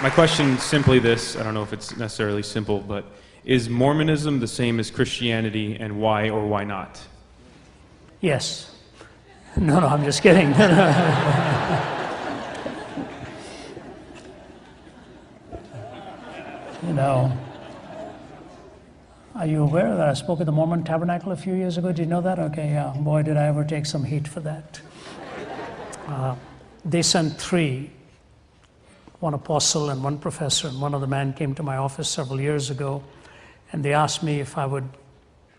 My question is simply this. I don't know if it's necessarily simple, but is Mormonism the same as Christianity, and why or why not? Yes. No, I'm just kidding. You know, are you aware that I spoke at the Mormon Tabernacle a few years ago? Did you know that? Okay, yeah. Boy, did I ever take some heat for that. They sent three, one apostle and one professor, and one of the men came to my office several years ago, and they asked me if I would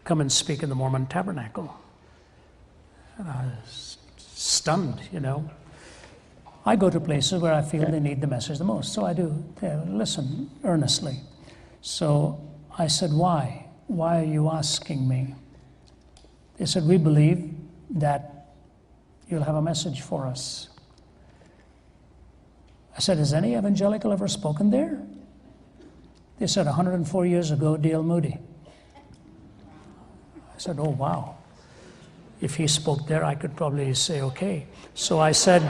come and speak in the Mormon Tabernacle. And I was stunned, you know. I go to places where I feel they need the message the most, so I do. They listen earnestly. So I said, why? Why are you asking me? They said, we believe that you'll have a message for us. I said, has any evangelical ever spoken there? They said, 104 years ago, D.L. Moody. I said, oh, wow. If he spoke there, I could probably say, okay. So I said,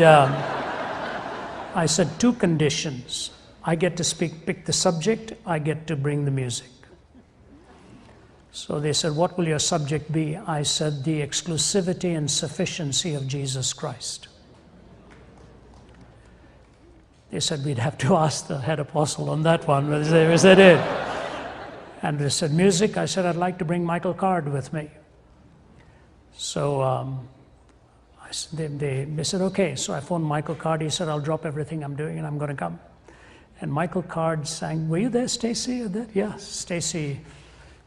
two conditions. I get to pick the subject, I get to bring the music. So they said, what will your subject be? I said, the exclusivity and sufficiency of Jesus Christ. They said, we'd have to ask the head apostle on that one. They said it. And they said, music? I said, I'd like to bring Michael Card with me. So they said, okay. So I phoned Michael Card. He said, I'll drop everything I'm doing and I'm going to come. And Michael Card sang, were you there, Stacy? Yeah, Stacy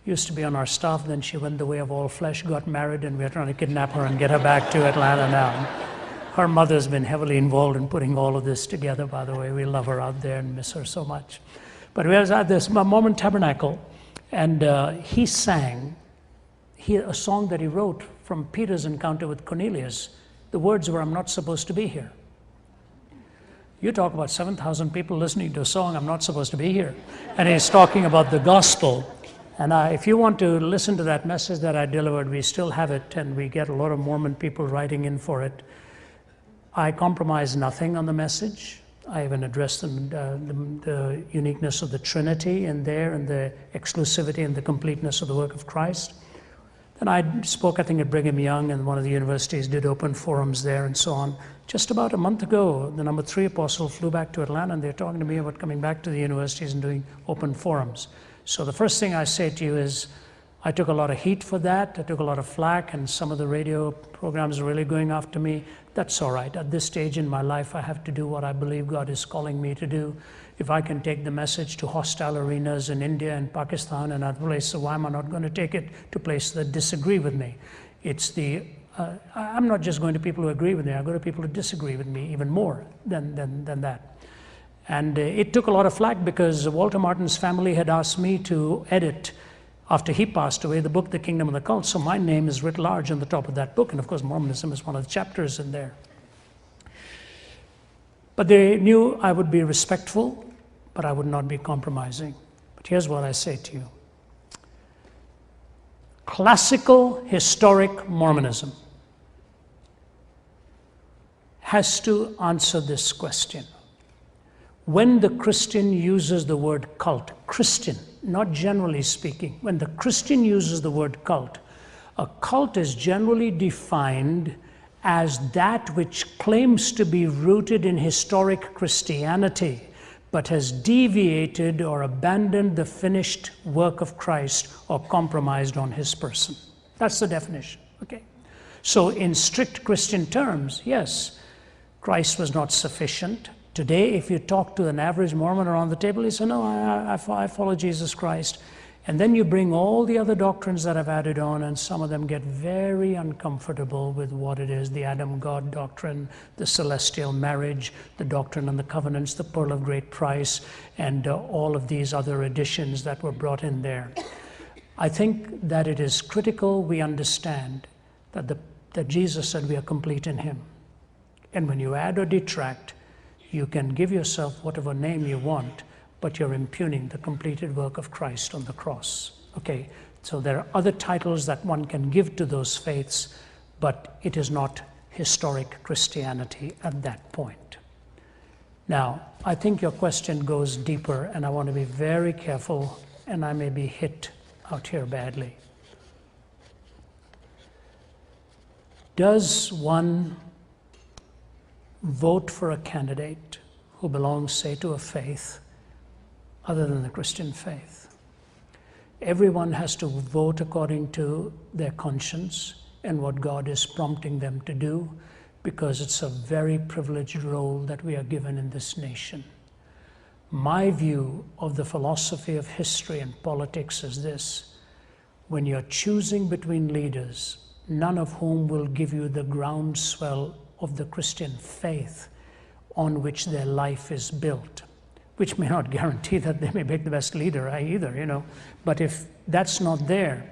used to be on our staff. Then she went the way of all flesh, got married, and we're trying to kidnap her and get her back to Atlanta now. Her mother's been heavily involved in putting all of this together, by the way. We love her out there and miss her so much. But we was at this Mormon Tabernacle, and he sang a song that he wrote from Peter's encounter with Cornelius. The words were, I'm not supposed to be here. You talk about 7,000 people listening to a song, I'm not supposed to be here. And he's talking about the gospel. And if you want to listen to that message that I delivered, we still have it, and we get a lot of Mormon people writing in for it. I compromise nothing on the message. I even addressed the uniqueness of the Trinity in there, and the exclusivity and the completeness of the work of Christ. Then I spoke, I think, at Brigham Young, and one of the universities did open forums there and so on. Just about a month ago, the number 3 apostle flew back to Atlanta, and they're talking to me about coming back to the universities and doing open forums. So the first thing I say to you is, I took a lot of heat for that. I took a lot of flack, and some of the radio programs are really going after me. That's all right. At this stage in my life, I have to do what I believe God is calling me to do. If I can take the message to hostile arenas in India and Pakistan and other places, why am I not going to take it to places that disagree with me? I'm not just going to people who agree with me. I go to people who disagree with me even more than that. And it took a lot of flack because Walter Martin's family had asked me to edit, after he passed away, the book, The Kingdom of the Cult. So my name is writ large on the top of that book. And of course, Mormonism is one of the chapters in there. But they knew I would be respectful, but I would not be compromising. But here's what I say to you. Classical historic Mormonism has to answer this question. When the Christian uses the word cult, Christian, not generally speaking, when the Christian uses the word cult, a cult is generally defined as that which claims to be rooted in historic Christianity, but has deviated or abandoned the finished work of Christ or compromised on his person. That's the definition, okay? So in strict Christian terms, yes, Christ was not sufficient. Today, if you talk to an average Mormon around the table, he says, no, I follow Jesus Christ. And then you bring all the other doctrines that I've added on, and some of them get very uncomfortable with what it is, the Adam-God doctrine, the celestial marriage, the doctrine on the covenants, the pearl of great price, and all of these other additions that were brought in there. I think that it is critical we understand that Jesus said we are complete in him. And when you add or detract, you can give yourself whatever name you want, but you're impugning the completed work of Christ on the cross. Okay, so there are other titles that one can give to those faiths, but it is not historic Christianity at that point. Now, I think your question goes deeper, and I want to be very careful, and I may be hit out here badly. Does one vote for a candidate who belongs, say, to a faith other than the Christian faith? Everyone has to vote according to their conscience and what God is prompting them to do, because it's a very privileged role that we are given in this nation. My view of the philosophy of history and politics is this: when you're choosing between leaders, none of whom will give you the groundswell of the Christian faith on which their life is built, which may not guarantee that they may make the best leader either, you know. But if that's not there,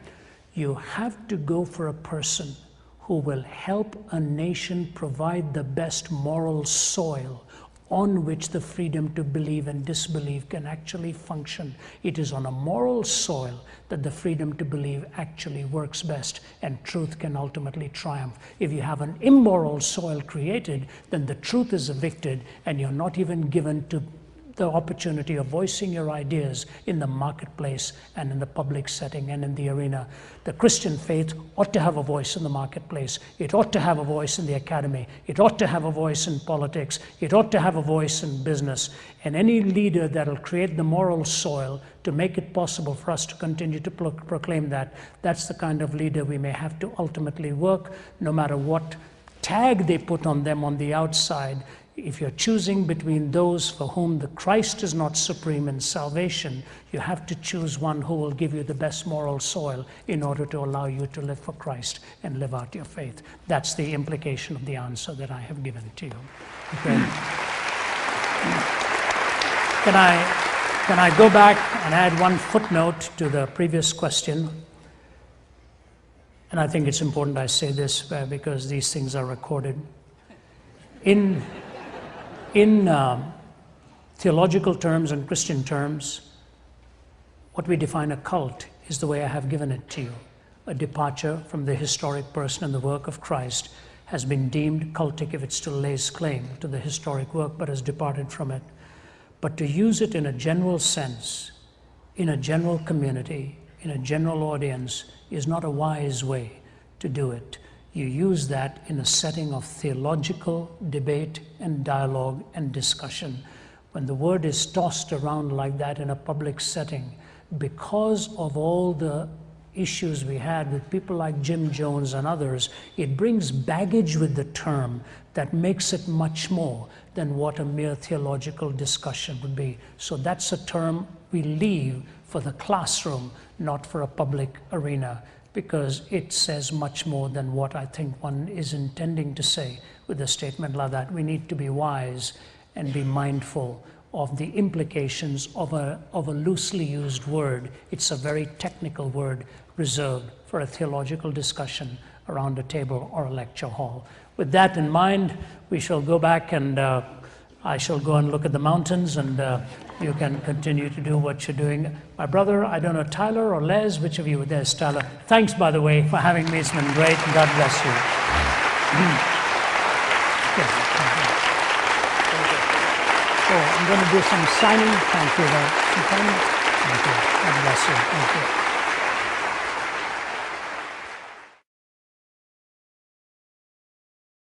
you have to go for a person who will help a nation provide the best moral soil on which the freedom to believe and disbelieve can actually function. It is on a moral soil that the freedom to believe actually works best and truth can ultimately triumph. If you have an immoral soil created, then the truth is evicted and you're not even given to the opportunity of voicing your ideas in the marketplace and in the public setting and in the arena. The Christian faith ought to have a voice in the marketplace. It ought to have a voice in the academy. It ought to have a voice in politics. It ought to have a voice in business. And any leader that will create the moral soil to make it possible for us to continue to proclaim that, that's the kind of leader we may have to ultimately work, no matter what tag they put on them on the outside. If you're choosing between those for whom the Christ is not supreme in salvation, you have to choose one who will give you the best moral soil in order to allow you to live for Christ and live out your faith. That's the implication of the answer that I have given to you. Okay. Can I go back and add one footnote to the previous question? And I think it's important I say this because these things are recorded. In theological terms and Christian terms, what we define a cult is the way I have given it to you. A departure from the historic person and the work of Christ has been deemed cultic if it still lays claim to the historic work but has departed from it. But to use it in a general sense, in a general community, in a general audience, is not a wise way to do it. You use that in a setting of theological debate and dialogue and discussion. When the word is tossed around like that in a public setting, because of all the issues we had with people like Jim Jones and others, it brings baggage with the term that makes it much more than what a mere theological discussion would be. So that's a term we leave for the classroom, not for a public arena, because it says much more than what I think one is intending to say with a statement like that. We need to be wise and be mindful of the implications of a loosely used word. It's a very technical word reserved for a theological discussion around a table or a lecture hall. With that in mind, we shall go back and I shall go and look at the mountains, and you can continue to do what you're doing. My brother, I don't know, Tyler or Les, which of you? There's Tyler. Thanks, by the way, for having me. It's been great, and God bless you. So I'm going to do some signing. Thank you. Thank you. God bless you. Thank you.